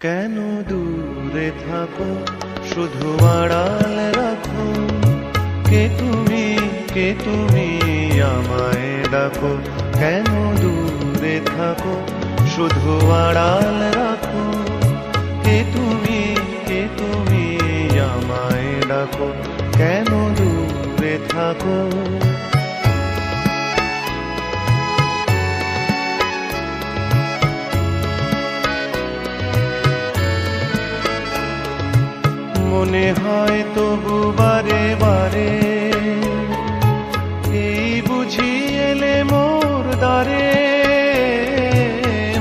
কেন দূরে থাকো, শুধু আড়াল রাখো। কে তুমি আমায় ডাকো। কেন দূরে থাকো, শুধু আড়াল রাখো। কে তুমি আমায় ডাকো। কেন দূরে থাকো। মনে হয় তবু বারে বারে, এই বুঝি এলে মোর দ্বারে।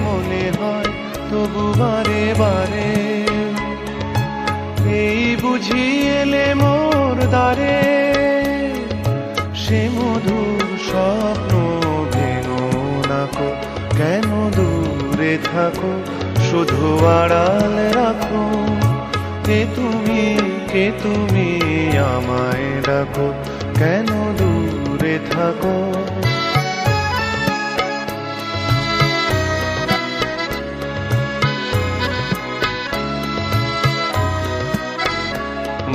মনে হয় তবু বারে বারে, এই বুঝি এলে মোর দ্বারে। সে মধুর স্বপ্ন ভেঙো নাকো। কেন দূরে থাকো, শুধু আড়াল রাখো। কে তুমি আমায় ডাকো। কেন দূরে থাকো।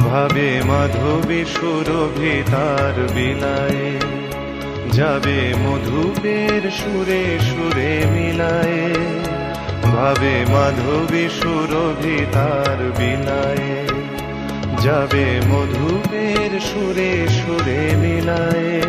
ভাবে মাধবী সুরভি তার বিলায়ে, যাবে মধুপের সুরে সুরে মিলায়ে। ভাবে মাধবী সুরভি তার বিলায়ে, যাবে মধুপের সুরে সুরে মিলায়ে।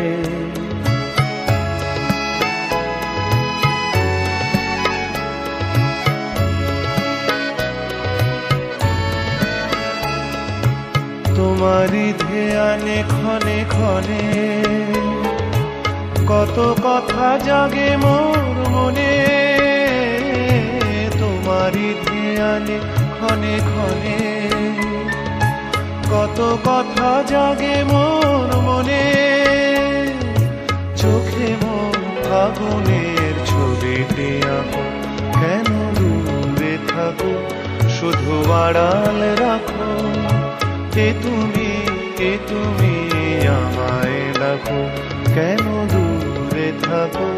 তোমারই ধ্যানে ক্ষণে ক্ষণে, কত কথা জাগে মোর মনে। তোমারই ধ্যানে ক্ষণে ক্ষণে, কত কথা জাগে মোর মনে। চোখে মোর ফাগুনের ছবিটি আঁকো। কেন দূরে থাকো, শুধু আড়াল রাখো। কে তুমি আমায় ডাকো। কেন দূরে থাকো।